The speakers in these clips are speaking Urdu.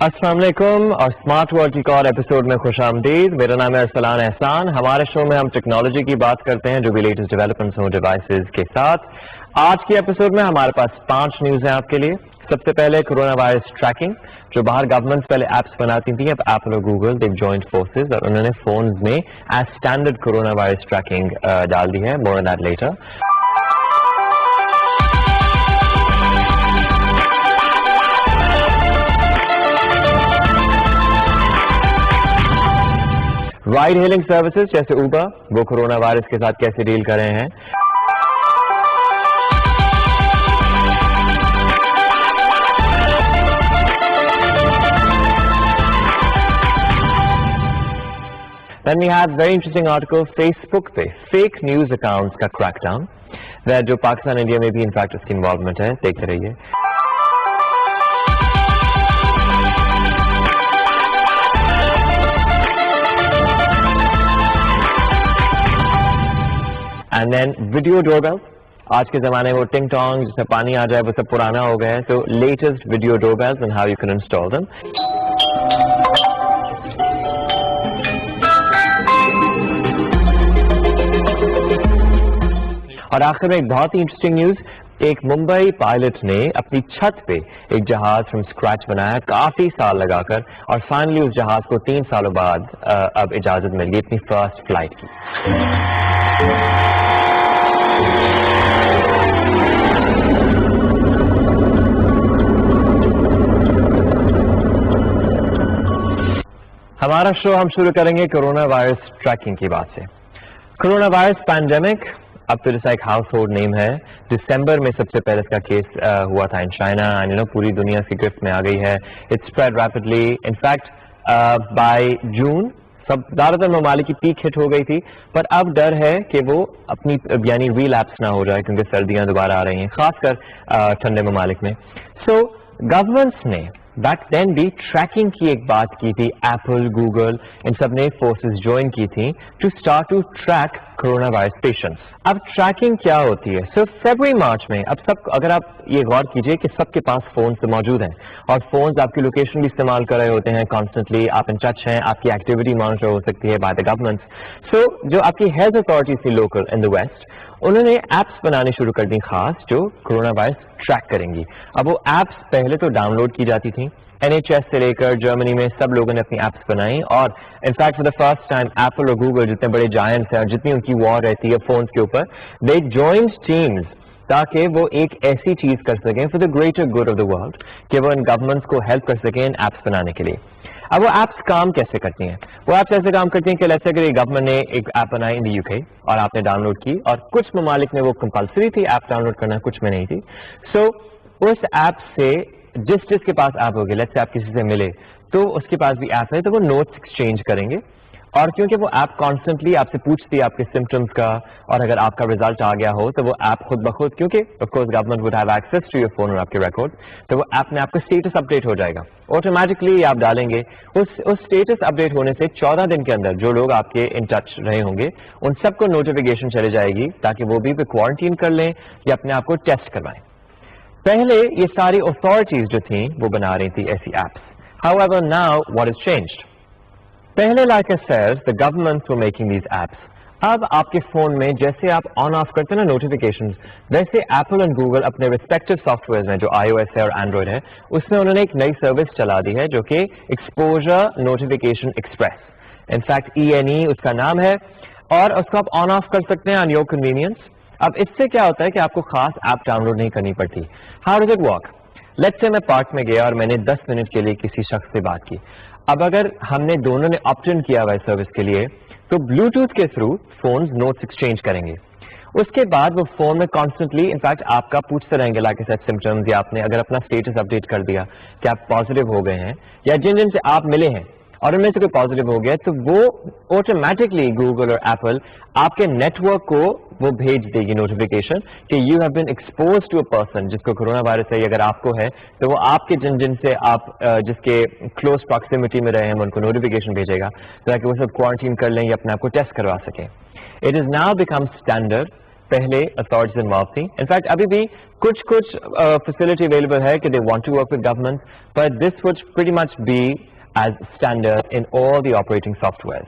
السلام علیکم اور اسمارٹ ورلڈ کی اور ایپیسوڈ میں خوش آمدید. میرا نام ہے ارسلان احسان. ہمارے شو میں ہم ٹیکنالوجی کی بات کرتے ہیں جو بھی لیٹسٹ ڈیولپمنٹس ہوں ڈیوائسز کے ساتھ. آج کی ایپیسوڈ میں ہمارے پاس 5 نیوز ہیں آپ کے لیے. سب سے پہلے کورونا وائرس ٹریکنگ, جو باہر گورنمنٹس پہلے ایپس بناتی تھیں, اب ایپل اور گوگل دیو جوائنٹ فورسز اور انہوں نے فونز میں as standard coronavirus tracking ڈال دی ہے. More on that later. Ride hailing services جیسے اوبر وہ کورونا وائرس کے ساتھ کیسے ڈیل کر رہے ہیں. Then we have very interesting article Facebook پہ فیک نیوز اکاؤنٹس کا کریک ڈاؤن, جو پاکستان انڈیا میں بھی انفیکٹ اس کی انوالومنٹ ہے. دیکھتے رہیے. اینڈ دین ویڈیو ڈور بیل. آج کے زمانے میں وہ ٹنگ ٹانگ جس میں پانی آ جائے وہ سب پرانا ہو گیا ہے. تو latest video doorbells and how you can install them. اور آخر میں ایک بہت ہی انٹرسٹنگ نیوز. ایک ممبئی پائلٹ نے اپنی چھت پہ ایک جہاز فرام اسکریچ بنایا کافی سال لگا کر, اور فائنلی اس جہاز کو 3 سالوں بعد اب اجازت مل گئی اپنی فرسٹ فلائٹ کی. ہمارا شو ہم شروع کریں گے کورونا وائرس ٹریکنگ کی بات سے. کورونا وائرس پینڈیمک اب تو جیسا ایک ہاؤس ہولڈ نیم ہے. دسمبر میں سب سے پہلے اس کا کیس ہوا تھا ان چائنا, پوری دنیا کی گرفت میں آ گئی ہے. It spread rapidly. Infect by June سب زیادہ تر ممالک کی پیک ہٹ ہو گئی تھی, پر اب ڈر ہے کہ وہ اپنی یعنی ریلیپس نہ ہو جائے کیونکہ سردیاں دوبارہ آ رہی ہیں خاص کر ٹھنڈے ممالک میں. سو گورنمنٹس نے بیک دین بھی ٹریکنگ کی ایک بات کی تھی. ایپل, گوگل ان سب نے فورسز جوائن کی تھیں to start to track coronavirus patients. اب ٹریکنگ کیا ہوتی ہے؟ صرف فیبرری مارچ میں اب سب, اگر آپ یہ غور کیجئے کہ سب کے پاس فونز موجود ہیں اور فونز آپ کی لوکیشن بھی استعمال کر رہے ہوتے ہیں کانسٹنٹلی, آپ ان ٹچ ہیں, آپ کی ایکٹیویٹی مانیٹر ہو سکتی ہے بائی دا گورنمنٹس. سو جو آپ کی ہیلتھ اتھارٹیز تھی لوکل ان دا ویسٹ, انہوں نے ایپس بنانے شروع کر دی خاص جو کورونا وائرس ٹریک کریں گی. اب وہ ایپس پہلے تو ڈاؤن لوڈ کی جاتی تھیں. NHS سے لے کر جرمنی میں سب لوگوں نے اپنی ایپس بنائی, اور in fact for the first time apple اور گوگل جتنے بڑے جائنٹس ہیں اور جتنی ان کی وار رہتی ہے فونز کے اوپر, دے جوائنڈ ٹیمز تاکہ وہ ایک ایسی چیز کر سکیں for the greater good of the world کہ وہ ان گورنمنٹس کو ہیلپ کر سکیں ان ایپس بنانے کے لیے. اب وہ ایپس کام کیسے کرتی ہیں؟ وہ ایپس ایسے کام کرتی ہیں کہ لیٹس سے اگر گورنمنٹ نے ایک ایپ بنائی ان دی UK اور آپ نے ڈاؤن لوڈ کی, اور کچھ ممالک میں وہ کمپلسری تھی ایپ ڈاؤن لوڈ کرنا, کچھ میں نہیں تھی. سو اس ایپ سے جس کے پاس ایپ ہوگی, لیٹس سے آپ کسی سے ملے تو اس کے پاس بھی ایپ ہے, تو وہ نوٹس ایکسچینج کریں گے. اور کیونکہ وہ ایپ کانسٹنٹلی آپ سے پوچھتی ہے آپ کے سمٹمس کا, اور اگر آپ کا ریزلٹ آ گیا ہو تو وہ ایپ خود بخود, کیونکہ of course government would have access to your phone اور آپ کے ریکارڈ, تو وہ ایپ میں آپ کا اسٹیٹس اپڈیٹ ہو جائے گا آٹومیٹکلی. آپ ڈالیں گے اس اسٹیٹس اپڈیٹ ہونے سے 14 دن کے اندر جو لوگ آپ کے ان ٹچ رہے ہوں گے ان سب کو نوٹیفیکیشن چلے جائے گی تاکہ وہ بھی کوارنٹین کر لیں یا اپنے آپ کو ٹیسٹ کروائیں. پہلے یہ ساری اتھارٹیز جو تھیں وہ بنا رہی تھی ایسی apps. However, now what has changed? پہلے like I said, the governments were making these apps. اب آپ کے فون میں جیسے آپ آن آف کرتے ہیں نا نوٹیفیکیشن, ویسے ایپل اینڈ گوگل اپنے ریسپیکٹو سافٹ ویئر میں جو iOS ہے اور اینڈرائڈ ہے اس میں انہوں نے ایک نئی سروس چلا دی ہے جو کہ exposure notification express. In fact ENE اس کا نام ہے, اور اس کو آپ آن آف کر سکتے ہیں آن یور کنوینئنس. اب اس سے کیا ہوتا ہے کہ آپ کو خاص ایپ ڈاؤن لوڈ نہیں کرنی پڑتی. How does it work? Let's say میں پارک میں گیا اور میں نے 10 منٹ کے لیے کسی شخص سے بات کی. اب اگر ہم نے دونوں نے آپٹ ان کیا ہوا ہے سروس کے لیے تو بلوٹوتھ کے تھرو فونز نوٹس ایکسچینج کریں گے. اس کے بعد وہ فون میں کانسٹنٹلی انفیکٹ آپ کا پوچھتے رہیں گے لائک سیٹ سمٹمز, یا آپ نے اگر اپنا اسٹیٹس اپڈیٹ کر دیا کہ آپ پازیٹیو ہو گئے ہیں, یا جن سے آپ ملے ہیں اور ان میں سے کوئی پازیٹیو ہو گیا, تو وہ آٹومیٹکلی گوگل اور ایپل آپ کے نیٹ ورک کو وہ بھیج دے گی نوٹیفیکیشن کہ you have been expose to a person جس کو کورونا وائرس ہے. اگر آپ کو ہے تو وہ آپ کے جن سے آپ جس کے کلوز پراکسیمیٹی میں رہے ہیں ان کو نوٹیفیکیشن بھیجے گا تاکہ وہ سب کوارنٹین کر لیں یا اپنے آپ کو ٹیسٹ کروا سکیں. It is now become standard پہلے اتھارٹیز انوالو تھیں. انفیکٹ ابھی بھی کچھ فیسلٹی اویلیبل ہے کہ they want to work with government, but this would pretty much be as standard in all the operating software.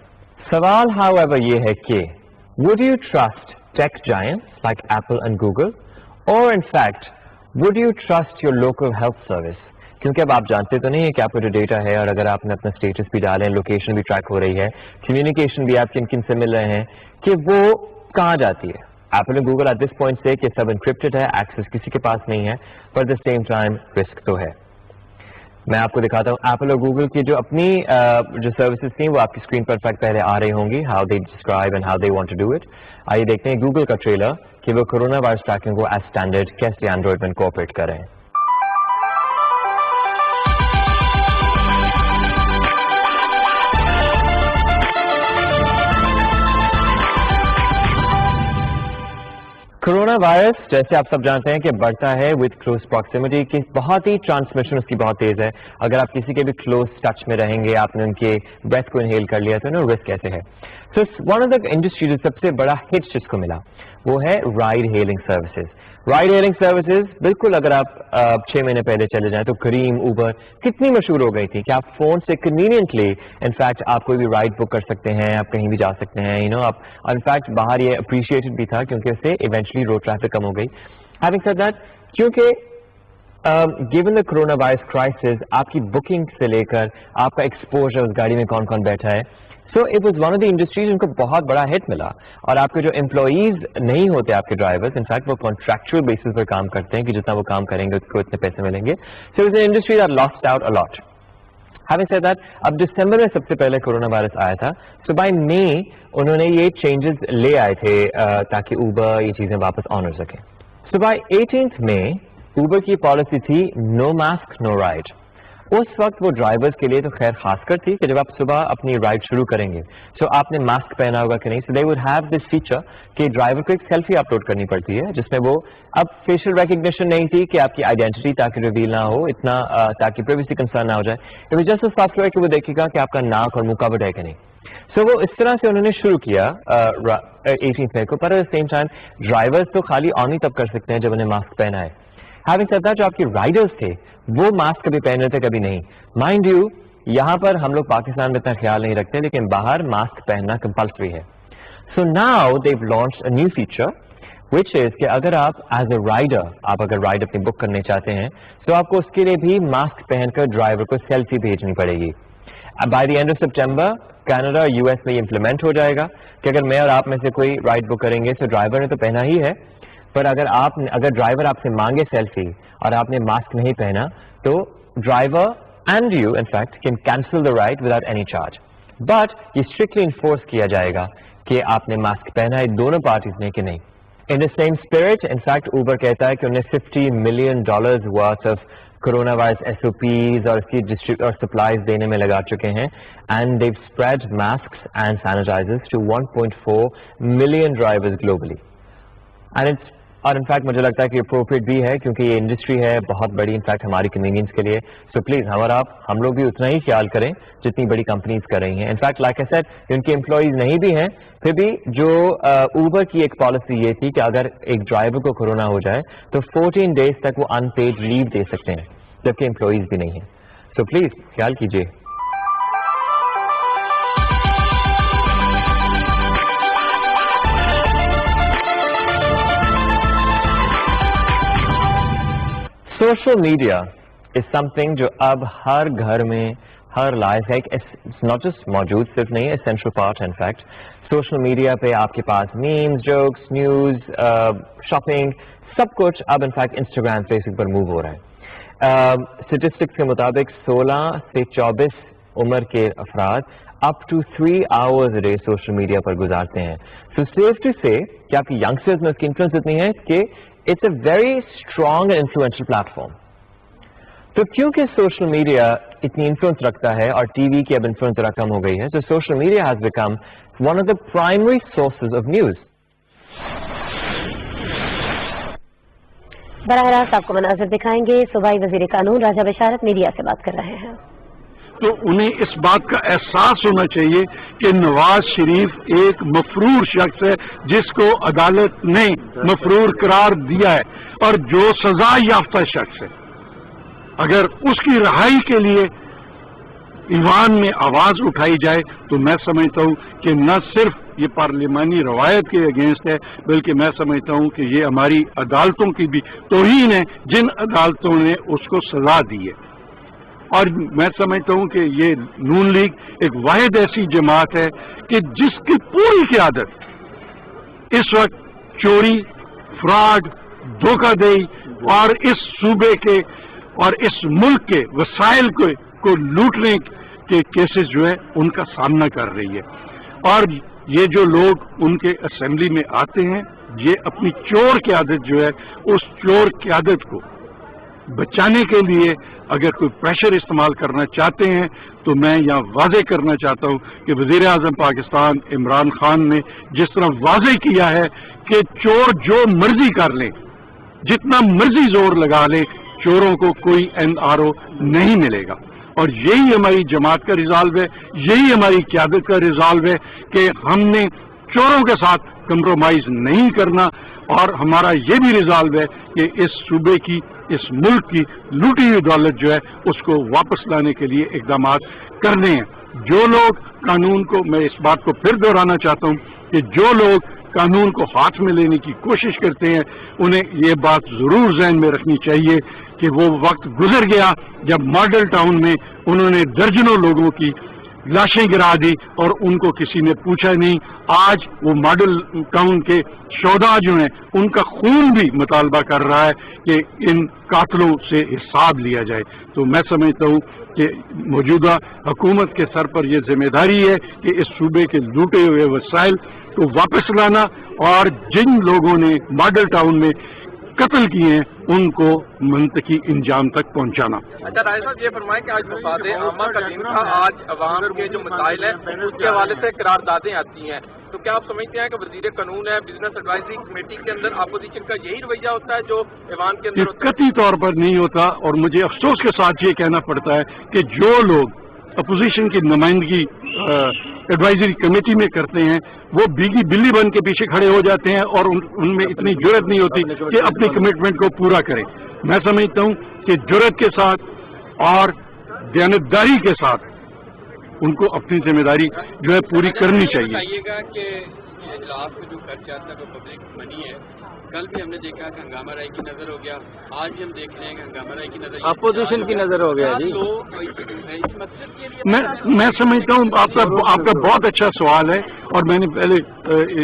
سوال ہاؤ ایور یہ ہے کہ would you trust tech giants like Apple and Google, or in fact would you trust your local health service? کیونکہ اب آپ جانتے تو نہیں ہے کہ آپ کا جو ڈیٹا ہے, اور اگر آپ نے اپنا اسٹیٹس بھی ڈالیں, لوکیشن بھی ٹریک ہو رہی ہے, کمیونیکیشن بھی آپ کن سے مل رہے ہیں, کہ وہ کہاں جاتی ہے. ایپل اور گوگل ایٹ دس پوائنٹ سے کہ سب انکرپٹڈ ہے, ایکسیس کسی کے پاس نہیں ہے, پر at the same time risk تو ہے. میں آپ کو دکھاتا ہوں ایپل اور گوگل کی جو اپنی جو سروسز تھیں وہ آپ کی اسکرین پر فیکٹ پہلے آ رہی ہوں گی, how they describe and how they want to do it. آئیے دیکھتے ہیں گوگل کا ٹریلر کہ وہ کورونا وائرس ٹریکنگ کو ایز اسٹینڈرڈ کیسے اینڈرائڈ میں کوآپریٹ کر رہے ہیں. کورونا وائرس جیسے آپ سب جانتے ہیں کہ بڑھتا ہے وتھ کلوز پراکسیمٹی کی, بہت ہی ٹرانسمیشن اس کی بہت تیز ہے. اگر آپ کسی کے بھی کلوز ٹچ میں رہیں گے, آپ نے ان کے بریتھ کو انہیل کر لیا تو رسک کیسے ہے. سو ون آف دا انڈسٹری جو سب سے بڑا ہٹ جس کو ملا وہ ہے ride hailing services. Ride hailing services بالکل اگر آپ 6 مہینے پہلے چلے جائیں تو کریم, اوبر کتنی مشہور ہو گئی تھی کہ آپ فون سے کنوینئنٹلی انفیکٹ آپ کوئی بھی رائڈ بک کر سکتے ہیں, آپ کہیں بھی جا سکتے ہیں, آپ انفیکٹ باہر یہ اپریشیٹڈ بھی تھا کیونکہ اس سے ایونچولی روڈ ٹریفک کم ہو گئی. ہیونگ سیڈ دیٹ, کیونکہ given the corona virus crisis آپ کی بکنگ سے لے کر آپ کا ایکسپوجر اس گاڑی میں کون کون بیٹھا ہے, so it was one of the industries جن کو بہت بڑا ہٹ ملا. اور آپ کے جو امپلائیز نہیں ہوتے آپ کے ڈرائیورز, انفیکٹ وہ کانٹریکچوئل بیسس پر کام کرتے ہیں کہ جتنا وہ کام کریں گے اس کو اتنے پیسے ملیں گے. So it is an industry that last out a lot. Having said that, اب دسمبر میں سب سے پہلے کورونا وائرس آیا تھا, سو بائی مئی انہوں نے یہ چینجز لے آئے تھے تاکہ اوبر یہ چیزیں واپس آن ہو سکیں. سو بائی 18 مئی اوبر کی پالیسی تھی نو ماسک نو رائڈ. اس وقت وہ ڈرائیورز کے لیے تو خیر خاص کر تھی کہ جب آپ صبح اپنی رائڈ شروع کریں گے سو آپ نے ماسک پہنا ہوگا کہ نہیں. So they would have this feature کہ ڈرائیور کو ایک سیلفی اپلوڈ کرنی پڑتی ہے جس میں وہ, اب فیشیل ریکگنیشن نہیں تھی کہ آپ کی آئیڈینٹی تاکہ ریویل نہ ہو اتنا, تاکہ پرائیویسی کنسرن نہ ہو جائے. It was just soft where کہ وہ دیکھے گا کہ آپ کا ناک اور منہ کورڈ ہے کہ نہیں. سو وہ اس طرح سے انہوں نے شروع کیا 18 مئی کو, پر at the same time drivers تو خالی آن ہی تب کر سکتے ہیں جب انہیں ماسک پہنا ہے. ہیونگ سیڈ دیٹ, جو آپ کی رائڈرز تھے وہ ماسک کبھی پہن رہے تھے کبھی نہیں. مائنڈ یو یہاں پر ہم لوگ پاکستان میں اتنا خیال نہیں رکھتے, لیکن باہر ماسک پہننا کمپلسری ہے. So now they launch a new feature which is کہ اگر آپ ایز اے رائڈر, آپ اگر رائڈ اپنی بک کرنے چاہتے ہیں تو آپ کو اس کے لیے بھی ماسک پہن کر ڈرائیور کو سیلفی بھیجنی پڑے گی. By the end of September Canada U S میں یہ امپلیمنٹ ہو جائے گا کہ اگر میں اور آپ میں سے کوئی رائڈ بک کریں گے تو ڈرائیور نے تو پہنا ہی ہے, پر اگر ڈرائیور آپ سے مانگے سیلفی اور آپ نے ماسک نہیں پہنا تو driver and you in fact can cancel the ride without any charge. But یہ اسٹرکٹلی انفورس کیا جائے گا کہ آپ نے ماسک پہنا ہے دونوں پارٹیز نے کہ نہیں. In the same spirit in fact Uber کہتا ہے کہ انہیں $50 million worth of coronavirus S O Ps اور اس کی اور سپلائیز دینے میں لگا چکے ہیں, and they've spread masks and sanitisers to 1.4 million drivers globally. اور انفیکٹ مجھے لگتا ہے کہ اپروپریٹ بھی ہے کیونکہ یہ انڈسٹری ہے بہت بڑی انفیکٹ ہماری کنوینئنس کے لیے. سو پلیز ہم لوگ بھی اتنا ہی خیال کریں جتنی بڑی کمپنیز کر رہی ہیں. In fact like I said in کے امپلائیز نہیں بھی ہیں, پھر بھی جو اوبر کی ایک پالیسی یہ تھی کہ اگر ایک ڈرائیور کو کورونا ہو جائے تو 14 days تک وہ ان پیڈ لیو دے سکتے ہیں جبکہ امپلائیز بھی نہیں ہیں. سو پلیز خیال کیجیے. Social media is some thing جو اب ہر گھر میں ہر لائف ہے, ناٹ جسٹ موجود صرف نہیں ہے, اسینشل پارٹ ہے. انفیکٹ سوشل میڈیا پہ آپ کے پاس میمز, جوکس, نیوز, شاپنگ سب کچھ اب انفیکٹ انسٹاگرام فیس بک پر موو ہو رہا ہے. اسٹیٹسٹکس کے مطابق 16 سے 24 عمر کے افراد up to 3 hours a day social media پر گزارتے ہیں. سو سیف ٹو سے کہ آپ کی ینگسٹرز میں اس کی انفلوئنس اتنی ہے کہ it's a very strong and influential platform. تو کیونکہ سوشل میڈیا اتنی انفلوئنس رکھتا ہے اور ٹی وی کی اب انفلوئنس ذرا کم ہو گئی ہے, تو social media has become one of the primary sources of news. براہ راست آپ کو مناظر دکھائیں گے. صوبائی وزیر قانون راجہ بشارت میڈیا سے بات کر رہے ہیں. تو انہیں اس بات کا احساس ہونا چاہیے کہ نواز شریف ایک مفرور شخص ہے جس کو عدالت نے مفرور قرار دیا ہے اور جو سزا یافتہ شخص ہے. اگر اس کی رہائی کے لیے ایوان میں آواز اٹھائی جائے تو میں سمجھتا ہوں کہ نہ صرف یہ پارلیمانی روایت کے اگینسٹ ہے بلکہ میں سمجھتا ہوں کہ یہ ہماری عدالتوں کی بھی توہین ہے جن عدالتوں نے اس کو سزا دی ہے. اور میں سمجھتا ہوں کہ یہ نون لیگ ایک واحد ایسی جماعت ہے کہ جس کی پوری قیادت اس وقت چوری، فراڈ، دھوکہ دہی اور اس صوبے کے اور اس ملک کے وسائل کو لوٹنے کے کیسز جو ہے ان کا سامنا کر رہی ہے. اور یہ جو لوگ ان کے اسمبلی میں آتے ہیں یہ اپنی چور قیادت جو ہے اس چور قیادت کو بچانے کے لیے اگر کوئی پریشر استعمال کرنا چاہتے ہیں تو میں یہاں واضح کرنا چاہتا ہوں کہ وزیر اعظم پاکستان عمران خان نے جس طرح واضح کیا ہے کہ چور جو مرضی کر لیں، جتنا مرضی زور لگا لیں، چوروں کو کوئی NRO نہیں ملے گا. اور یہی ہماری جماعت کا ریزالو ہے، یہی ہماری قیادت کا ریزالو ہے کہ ہم نے چوروں کے ساتھ کمپرومائز نہیں کرنا. اور ہمارا یہ بھی ریزالو ہے کہ اس صوبے کی، اس ملک کی لوٹی ہوئی دولت جو ہے اس کو واپس لانے کے لیے اقدامات کرنے ہیں. جو لوگ قانون کو، میں اس بات کو پھر دہرانا چاہتا ہوں کہ جو لوگ قانون کو ہاتھ میں لینے کی کوشش کرتے ہیں انہیں یہ بات ضرور ذہن میں رکھنی چاہیے کہ وہ وقت گزر گیا جب ماڈل ٹاؤن میں انہوں نے درجنوں لوگوں کی لاشیں گرا دی اور ان کو کسی نے پوچھا نہیں. آج وہ ماڈل ٹاؤن کے شہداء جو ہیں ان کا خون بھی مطالبہ کر رہا ہے کہ ان قاتلوں سے حساب لیا جائے. تو میں سمجھتا ہوں کہ موجودہ حکومت کے سر پر یہ ذمہ داری ہے کہ اس صوبے کے لوٹے ہوئے وسائل کو واپس لانا اور جن لوگوں نے ماڈل ٹاؤن میں قتل کیے ہیں ان کو منطقی انجام تک پہنچانا. اچھا راجہ صاحب یہ فرمائیں کہ آج مفاد عامہ کا دن تھا، آج عوام کے جو مسائل ہیں اس کے حوالے سے قراردادیں آتی ہیں، تو کیا آپ سمجھتے ہیں کہ وزیر قانون ہے، بزنس ایڈوائزری کمیٹی کے اندر اپوزیشن کا یہی رویہ ہوتا ہے جو ایوان کے اندر ہوتا ہے؟ قطعی طور پر نہیں ہوتا. اور مجھے افسوس کے ساتھ یہ کہنا پڑتا ہے کہ جو لوگ اپوزیشن کی نمائندگی ایڈوائزری کمیٹی میں کرتے ہیں وہ بیگی بلی بن کے پیچھے کھڑے ہو جاتے ہیں اور ان میں اتنی جرت نہیں ہوتی کہ اپنی کمٹمنٹ کو پورا کریں. میں سمجھتا ہوں کہ جرت کے ساتھ اور دیانتداری کے ساتھ ان کو اپنی ذمہ داری جو ہے پوری کرنی چاہیے. بتائیے گا کہ اجلاس میں جو خرچ آتا ہے وہ پبلک منی ہے. کل بھی ہم نے دیکھا کہ ہنگامہ رائے کی نظر ہو گیا، آج بھی ہم دیکھ رہے ہیں کہ ہنگامہ رائے کی نظر اپوزیشن کی نظر ہو گیا. جی اس مقصد کے لیے میں سمجھتا ہوں آپ کا بہت اچھا سوال ہے اور میں نے پہلے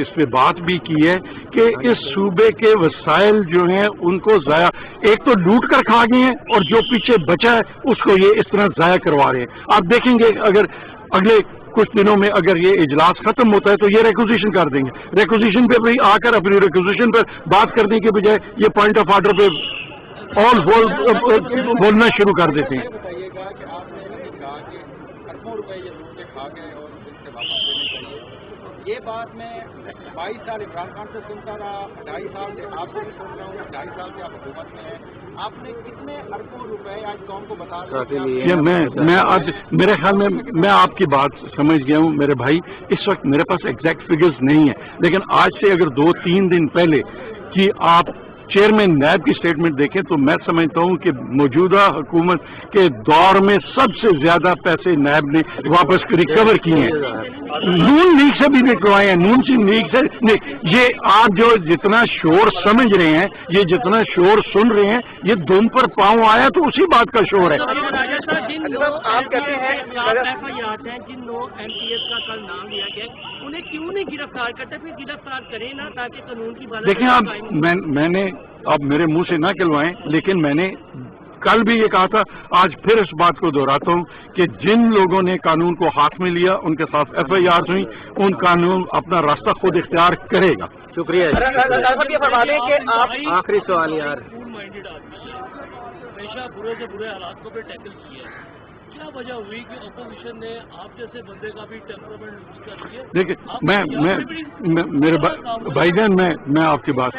اس پہ بات بھی کی ہے کہ اس صوبے کے وسائل جو ہیں ان کو ضائع ایک تو لوٹ کر کھا گئے ہیں اور جو پیچھے بچا ہے اس کو یہ اس طرح ضائع کروا رہے ہیں. آپ دیکھیں گے اگر اگلے کچھ دنوں میں اگر یہ اجلاس ختم ہوتا ہے تو یہ ریکوزیشن کر دیں گے. ریکوزیشن پہ بھی آ کر اپنی ریکوزیشن پر بات کرنے کے بجائے یہ پوائنٹ آف آرڈر پہ بولنا شروع کر دیتے ہیں. بتائیے گا کہ آپ نے کہا کہ اربوں روپے یہ لوٹ کے کھا گئے اور ان سے واپس دینے چاہیے. یہ بات میں 22 سال عمران خان سے سنتا رہا، 2.5 سال سے آپ سے بھی سن رہا ہوں، 2.5 سال سے آپ حکومت میں ہیں. آپ نے کتنے اربوں روپے آج قوم کو بتا یہ میں آج میرے خیال میں آپ کی بات سمجھ گیا ہوں میرے بھائی. اس وقت میرے پاس ایگزیکٹ فگرز نہیں ہیں لیکن آج سے اگر 2-3 دن پہلے کہ آپ چیئرمین نیب کی اسٹیٹمنٹ دیکھیں تو میں سمجھتا ہوں کہ موجودہ حکومت کے دور میں سب سے زیادہ پیسے نیب نے واپس ریکور کیے ہیں. نون لیگ سے بھی نکلوائے ہیں، نون لیگ سے یہ آپ جو جتنا شور سمجھ رہے ہیں، یہ جتنا شور سن رہے ہیں، یہ دم پر پاؤں آیا تو اسی بات کا شور ہے. آپ کہتے ہیں جن لوگ MPS کا کل نام لیا گیا انہیں کیوں نہیں گرفتار کرتے؟ پھر گرفتار کریں نا تاکہ قانون کی بات. دیکھیں آپ میں نے اب میرے منہ سے نہ کہلوائیں لیکن میں نے کل بھی یہ کہا تھا، آج پھر اس بات کو دہراتا ہوں کہ جن لوگوں نے قانون کو ہاتھ میں لیا ان کے ساتھ FIRs ہوئی، ان قانون اپنا راستہ خود اختیار کرے گا. شکریہ. آخری سوال یار. ہمیشہ برے سے برے حالات کو بھی ٹیکل کیا ہے، کیا وجہ ہوئی کہ اپوزیشن نے آپ جیسے بندے کا بھی ٹیمپرامنٹ یوز کر دیا؟ دیکھیں میرے بھائی جان میں آپ کی بات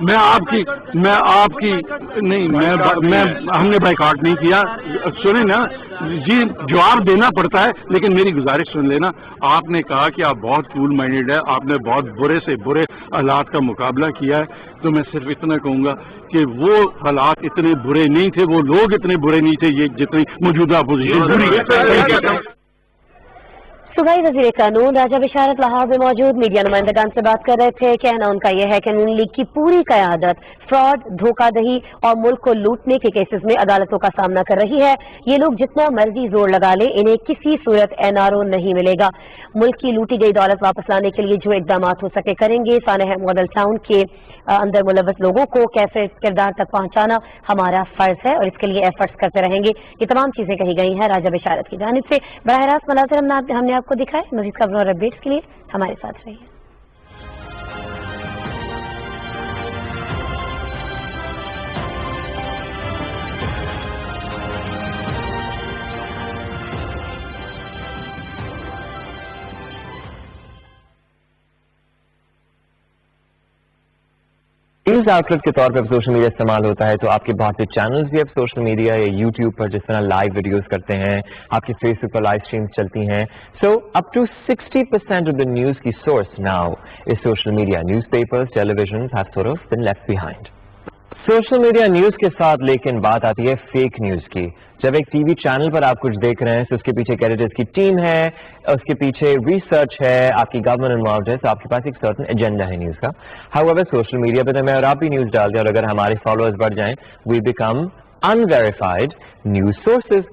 میں آپ کی نہیں میں ہم نے بائیکاٹ نہیں کیا. سنیں نا جی جواب دینا پڑتا ہے، لیکن میری گزارش سن لینا. آپ نے کہا کہ آپ بہت کول مائنڈیڈ ہے، آپ نے بہت برے سے برے حالات کا مقابلہ کیا ہے، تو میں صرف اتنا کہوں گا کہ وہ حالات اتنے برے نہیں تھے، وہ لوگ اتنے برے نہیں تھے یہ جتنی موجودہ اپوزیشن بری ہے. صوبائی وزیر قانون راجہ بشارت لاہور میں موجود میڈیا نمائندگان سے بات کر رہے تھے. کہنا ان کا یہ ہے کہ نون لیگ کی پوری قیادت فراڈ، دھوکہ دہی اور ملک کو لوٹنے کے کیسز میں عدالتوں کا سامنا کر رہی ہے. یہ لوگ جتنا مرضی زور لگا لیں، انہیں کسی صورت NRO نہیں ملے گا. ملک کی لوٹی گئی دولت واپس لانے کے لیے جو اقدامات ہو سکے کریں گے. سانحہ ماڈل ٹاؤن کے اندر ملوث لوگوں کو کیسے کردار تک پہنچانا ہمارا فرض ہے اور اس کے لیے ایفرٹس کرتے رہیں گے. یہ تمام چیزیں کہی گئی ہیں راجہ بشارت کی جانب سے. براہ راست مناظر ہم نے آپ کو دکھائے. مزید خبروں اور اپڈیٹس کے لیے ہمارے ساتھ رہیے. نیوز آؤٹ لیٹ کے طور پر سوشل میڈیا استعمال ہوتا ہے تو آپ کے بہت سے چینلز بھی اب سوشل میڈیا یا یوٹیوب پر جس طرح لائیو ویڈیوز کرتے ہیں، آپ کی فیس بک پر لائیو اسٹریمز چلتی ہیں. So up to 60% of the news کی source now is social media. Newspapers, television have sort of been left behind. Social media news کے ساتھ لیکن بات آتی ہے فیک نیوز کی. جب ایک ٹی وی چینل پر آپ کچھ دیکھ رہے ہیں تو اس کے پیچھے ایڈیٹرز کی ٹیم ہے، اس کے پیچھے ریسرچ ہے، آپ کی گورنمنٹ انوالوڈ ہے، تو آپ کے پاس ایک سرٹن ایجنڈا ہے نیوز کا. ہاؤ ایور سوشل میڈیا پہ تو میں اور آپ بھی نیوز ڈالتے ہیں اور اگر ہمارے فالوورز بڑھ جائیں we become unverified news sources.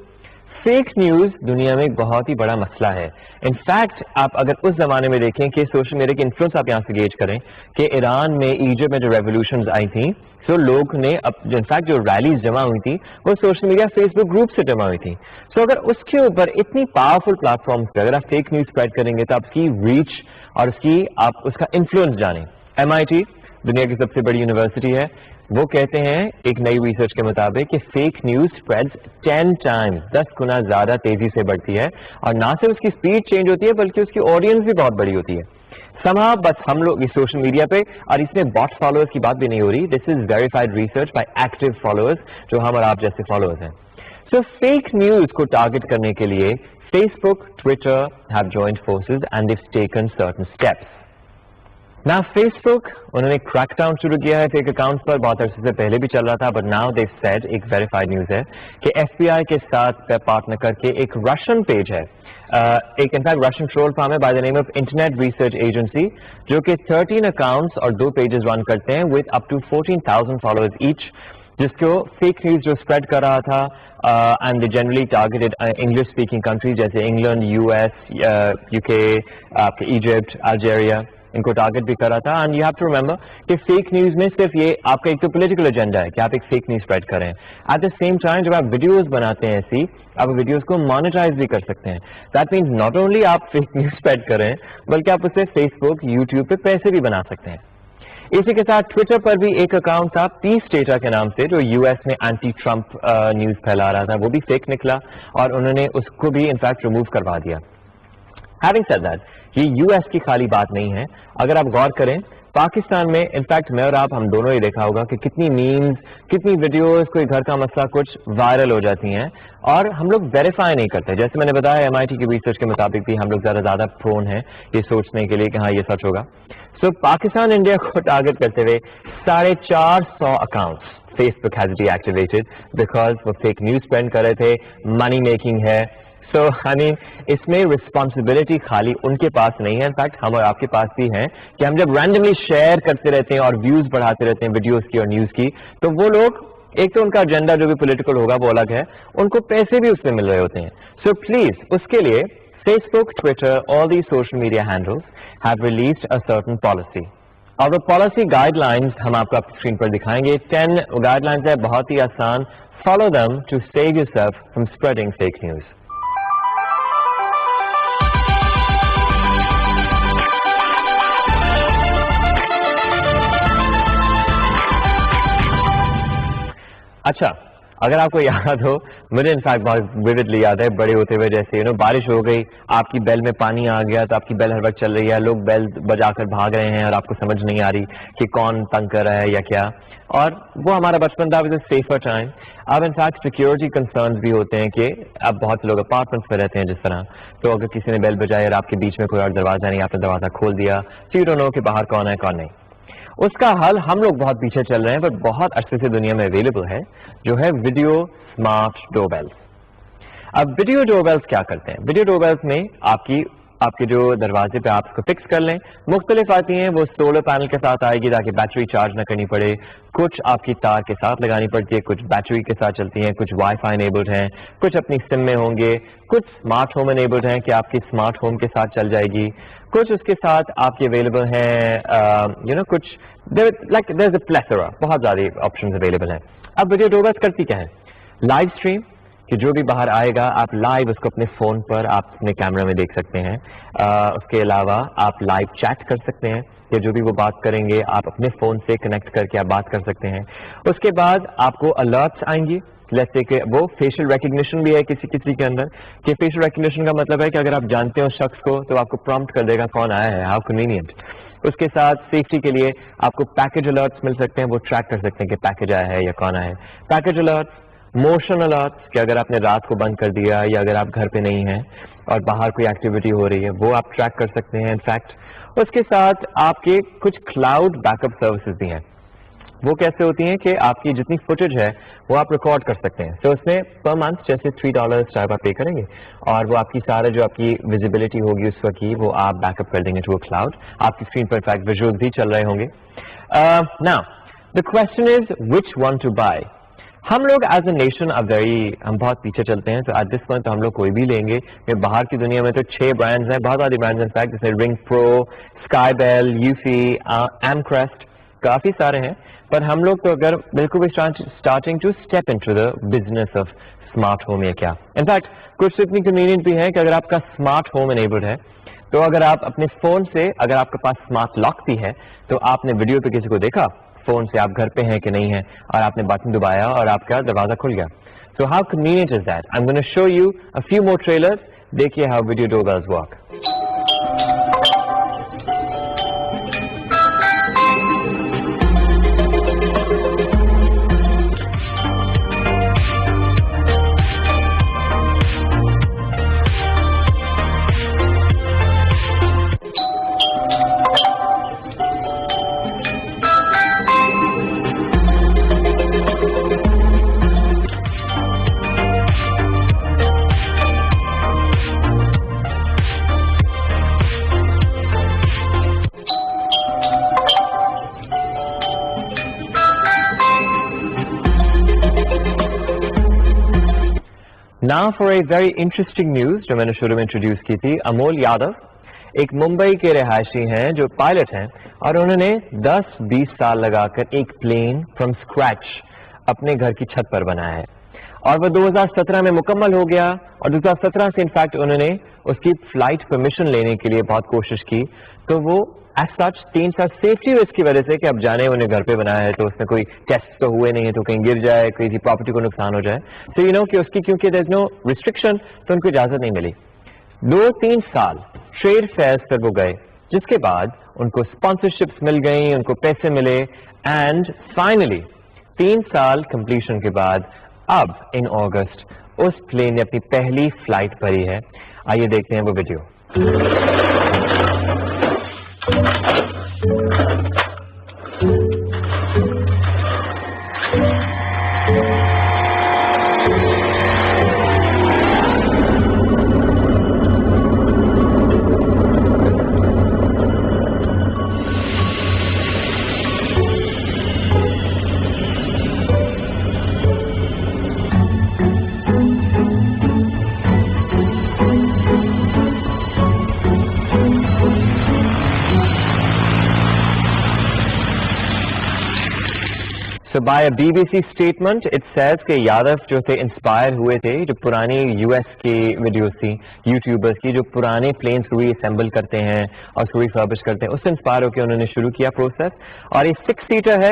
Fake news دنیا میں ایک بہت ہی بڑا مسئلہ ہے. انفیکٹ آپ اگر اس زمانے میں دیکھیں کہ سوشل میڈیا کی انفلوئنس آپ یہاں سے گیج کریں کہ ایران میں، ایجپٹ میں جو ریولیوشنز آئی تھیں، سو لوگ نے انفیکٹ جو ریلیز جمع ہوئی تھی وہ سوشل میڈیا فیس بک گروپ سے جمع ہوئی تھی. سو اگر اس کے اوپر اتنی پاورفل پلیٹ فارمز پہ اگر آپ فیک نیوز اسپریڈ کریں گے تو آپ کی ریچ اور آپ اس کا انفلوئنس جانیں. MIT دنیا کی سب سے بڑی یونیورسٹی ہے، وہ کہتے ہیں ایک نئی ریسرچ کے مطابق کہ فیک نیوز اسپریڈ 10 ٹائمز 10 گنا زیادہ تیزی سے بڑھتی ہے، اور نہ صرف اس کی اسپیڈ چینج ہوتی ہے بلکہ اس کی آڈینس بھی بہت بڑی ہوتی ہے. سمہا بس ہم لوگ اس سوشل میڈیا پہ، اور اس میں باٹ فالوورز کی بات بھی نہیں ہو رہی، this is verified research by active followers جو ہم اور آپ جیسے فالوورز ہیں. سو فیک نیوز کو ٹارگٹ کرنے کے لیے Facebook, Twitter have joined forces and they taken certain steps. نا فیس بک انہوں نے کریک ڈاؤن شروع کیا ہے فیک اکاؤنٹس پر، بہت عرصے سے پہلے بھی چل رہا تھا، بٹ ناؤ دیو سیڈ، ایک ویریفائڈ نیوز ہے کہ FBI کے ساتھ پارٹنر کر کے ایک رشین پیج ہے، ایک انفیکٹ رشین ٹرول فارم ہے by the name of internet research agency, جو کہ 13 اکاؤنٹس اور 2 پیجز رن کرتے ہیں with up to 14,000 followers each, جس کو فیک نیوز جو اسپریڈ کر رہا تھا and they generally targeted English speaking countries جیسے انگلینڈ، US، UK، آپ کے ایجپٹ، الجیریا، ان کو ٹارگٹ بھی کر رہا تھا. And you have to remember کہ فیک نیوز میں صرف یہ آپ کا ایک تو پولیٹیکل ایجنڈا ہے کہ آپ ایک فیک نیوز اسپریڈ کریں. ایٹ دا سیم ٹائم جب آپ ویڈیوز بناتے ہیں ایسی، آپ ویڈیوز کو مانیٹائز بھی کر سکتے ہیں. دیٹ مینس ناٹ اونلی آپ فیک نیوز اسپریڈ کریں بلکہ آپ اسے فیس بک، یوٹیوب پہ پیسے بھی بنا سکتے ہیں. اسی کے ساتھ ٹویٹر پر بھی ایک اکاؤنٹ تھا پیس ڈیٹا کے نام سے جو US میں اینٹی ٹرمپ نیوز پھیلا رہا تھا، وہ بھی فیک نکلا اور انہوں نے اس کو بھی انفیکٹ ریموو کروا دیا. Having said that, یہ US کی خالی بات نہیں ہے. اگر آپ غور کریں پاکستان میں انفیکٹ میں اور آپ ہم دونوں ہی دیکھا ہوگا کہ کتنی میمز، کتنی ویڈیوز، کوئی گھر کا مسئلہ کچھ وائرل ہو جاتی ہیں اور ہم لوگ ویریفائی نہیں کرتے. جیسے میں نے بتایا MIT کی ریسرچ کے مطابق بھی ہم لوگ زیادہ پرون ہیں یہ سوچنے کے لیے کہ ہاں یہ سچ ہوگا. سو پاکستان انڈیا کو ٹارگٹ کرتے ہوئے 450 accounts Facebook has deactivated because وہ فیک نیوز اسپینڈ کر رہے تھے، منی میکنگ ہے. سو اس میں رسپانسبلٹی خالی ان کے پاس نہیں ہے، انفیکٹ ہم اور آپ کے پاس بھی ہے کہ ہم جب رینڈملی شیئر کرتے رہتے ہیں اور ویوز بڑھاتے رہتے ہیں ویڈیوز کی اور نیوز کی، تو وہ لوگ ایک تو ان کا ایجنڈا جو بھی پولیٹیکل ہوگا وہ الگ ہے، ان کو پیسے بھی اس میں مل رہے ہوتے ہیں. سو پلیز اس کے لیے Facebook, Twitter, all the social media handles have released a certain policy. اور وہ پالیسی گائیڈ لائنز ہم آپ کو اسکرین پر دکھائیں گے. 10 گائیڈ لائنز ہے، بہت ہی آسان. Follow them to save yourself from spreading fake news. اچھا اگر آپ کو یاد ہو، مجھے انفیکٹ بہت ویوڈلی یاد ہے بڑے ہوتے ہوئے، جیسے بارش ہو گئی، آپ کی بیل میں پانی آ گیا تو آپ کی بیل ہر وقت چل رہی ہے، لوگ بیل بجا کر بھاگ رہے ہیں اور آپ کو سمجھ نہیں آ رہی کہ کون تنگ کر رہا ہے یا کیا. اور وہ ہمارا بچپن تھا, was a safer time. اب انفیکٹ سیکورٹی کنسرنز بھی ہوتے ہیں کہ اب بہت لوگ اپارٹمنٹس میں رہتے ہیں جس طرح, تو اگر کسی نے بیل بجائی اور آپ کے بیچ میں کوئی اور دروازہ نہیں, آپ نے دروازہ کھول دیا, so you don't know کہ باہر کون ہے کون نہیں. اس کا حل ہم لوگ بہت پیچھے چل رہے ہیں, پر بہت عرصے سے دنیا میں اویلیبل ہے, جو ہے ویڈیو اسمارٹ ڈور بیلز. اب ویڈیو ڈور بیلز کیا کرتے ہیں؟ ویڈیو ڈور بیلز میں آپ کے جو دروازے پہ آپ اس کو فکس کر لیں, مختلف آتی ہیں. وہ سولر پینل کے ساتھ آئے گی تاکہ بیٹری چارج نہ کرنی پڑے, کچھ آپ کی تار کے ساتھ لگانی پڑتی ہے, کچھ بیٹری کے ساتھ چلتی ہیں, کچھ وائی فائی انیبلڈ ہیں, کچھ اپنی سم میں ہوں گے, کچھ اسمارٹ ہوم انیبلڈ ہیں کہ آپ کی اسمارٹ ہوم کے ساتھ چل جائے گی, کچھ اس کے ساتھ آپ کے اویلیبل ہیں کچھ لائک دیر از اے پلیتھرا, بہت زیادہ آپشنز اویلیبل ہیں. اب ویڈیو ڈور بیلز کرتی کیا ہے؟ لائیو اسٹریم, کہ جو بھی باہر آئے گا آپ لائیو اس کو اپنے فون پر آپ اپنے کیمرہ میں دیکھ سکتے ہیں. اس کے علاوہ آپ لائیو چیٹ کر سکتے ہیں, کہ جو بھی وہ بات کریں گے آپ اپنے فون سے کنیکٹ کر کے آپ بات کر سکتے ہیں. اس کے بعد آپ کو الرٹس آئیں گی, جیسے کہ وہ فیشل ریکگنیشن بھی ہے کسی کے اندر, کہ فیشل ریکگنیشن کا مطلب ہے کہ اگر آپ جانتے ہیں اس شخص کو تو آپ کو پرومپٹ کر دے گا کون آیا ہے, ہاؤ کنوینئنٹ. اس کے ساتھ سیفٹی کے لیے آپ کو پیکج الرٹس مل سکتے ہیں, وہ ٹریک کر سکتے ہیں کہ پیکج آیا ہے یا کون آیا ہے. پیکج الرٹس, موشن الرٹس, کہ اگر آپ نے رات کو بند کر دیا یا اگر آپ گھر پہ نہیں ہیں اور باہر کوئی ایکٹیویٹی ہو رہی ہے وہ آپ ٹریک کر سکتے ہیں. انفیکٹ اس کے ساتھ آپ کے کچھ کلاؤڈ بیک اپ سروسز بھی ہیں. وہ کیسے ہوتی ہیں کہ آپ کی جتنی فوٹیج ہے وہ آپ ریکارڈ کر سکتے ہیں. تو اس میں پر منتھ جیسے $3 ٹائپ آپ پے کریں گے اور وہ آپ کی سارا جو آپ کی ویزیبلٹی ہوگی اس وقت کی وہ آپ بیک اپ کر دیں گے ٹو اے کلاؤڈ. آپ کی اسکرین پر انفیکٹ ویژوئلز بھی چل رہے ہوں گے. Now the question is which one to buy. ہم لوگ ایز اے نیشن ہم بہت پیچھے چلتے ہیں, تو ایٹ دس پوائنٹ تو ہم لوگ کوئی بھی لیں گے. کہ باہر کی دنیا میں تو 6 برانڈز ہیں, بہت ساری برانڈز انفیکٹ, جیسے Ring Pro, Skybell, Eufy, Amcrest, کافی سارے ہیں. پر ہم لوگ تو اگر بالکل بھی starting to step into the business of smart home یا کیا. انفیکٹ کچھ اتنی کنوینئنٹ بھی ہے کہ اگر آپ کا اسمارٹ ہوم انیبلڈ ہے تو اگر آپ اپنے فون سے, اگر آپ کے پاس اسمارٹ لاک بھی ہے تو آپ نے ویڈیو پہ کسی کو دیکھا فون سے, آپ گھر پہ ہیں کہ نہیں ہیں, اور آپ نے بٹن دبایا اور آپ کا دروازہ کھل گیا. So how convenient is that. I am gonna show you a few more trailers. دیکھیے how video doorbells work. Now for a very interesting news جو میں نے شروع میں انٹروڈیوس کی تھی. امول یادو ایک ممبئی کے رہائشی ہیں جو پائلٹ ہیں, اور انہوں نے 10-20 سال لگا کر ایک پلین فرام اسکریچ اپنے گھر کی چھت پر بنایا ہے, اور وہ 2017 میں مکمل ہو گیا. اور 2017 سے انفیکٹ انہوں نے اس کی فلائٹ پرمیشن لینے کے لیے بہت کوشش کی, تو وہ ایز سچ 3 سال سیفٹی اس کی وجہ سے کہ اب جانے انہیں گھر پہ بنایا ہے تو اس میں کوئی ٹیسٹ تو ہوئے نہیں ہے, تو کہیں گر جائے, کسی پراپرٹی کو نقصان ہو جائے, تو کہ اس کی کیونکہ دیر از نو ریسٹرکشن تو ان کو اجازت نہیں ملی. 2-3 سال ٹریڈ فیئرز پر وہ گئے, جس کے بعد ان کو اسپانسرشپس مل گئیں, ان کو پیسے ملے, اینڈ فائنلی 3 سال کمپلیشن کے بعد اب ان اگست اس پلین نے اپنی پہلی فلائٹ بھری ہے. آئیے دیکھتے ہیں وہ video. So by a BBC statement, it says کہ یادو جو تھے انسپائر ہوئے تھے جو پرانی US کی ویڈیوز تھی, یوٹیوبرز کی جو پرانے پلینس کو ری اسمبل کرتے ہیں اور اس کو ریفربش کرتے ہیں, اس سے انسپائر ہو کے انہوں نے شروع کیا پروسیس. اور یہ 6 سیٹر ہے,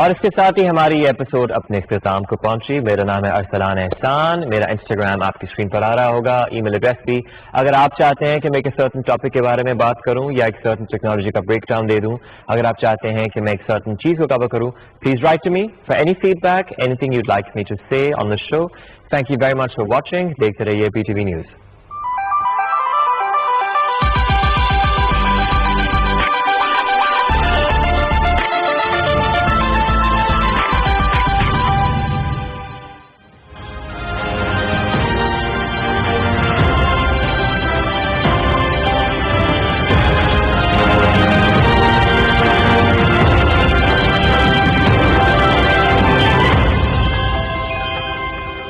اور اس کے ساتھ ہی ہماری یہ ایپیسوڈ اپنے اختتام کو پہنچی. میرا نام ہے ارسلان احسان. میرا انسٹاگرام آپ کی اسکرین پر آ رہا ہوگا, ای میل ایڈریس بھی. اگر آپ چاہتے ہیں کہ میں ایک سرٹن ٹاپک کے بارے میں بات کروں یا ایک سرٹن ٹیکنالوجی کا بریک ڈاؤن دے دوں, اگر آپ چاہتے ہیں کہ میں ایک سرٹن چیز کو کور کروں, please write to me for any feedback, anything you'd like me to say on the show. Thank you very much for watching. دیکھتے رہیے PTV نیوز.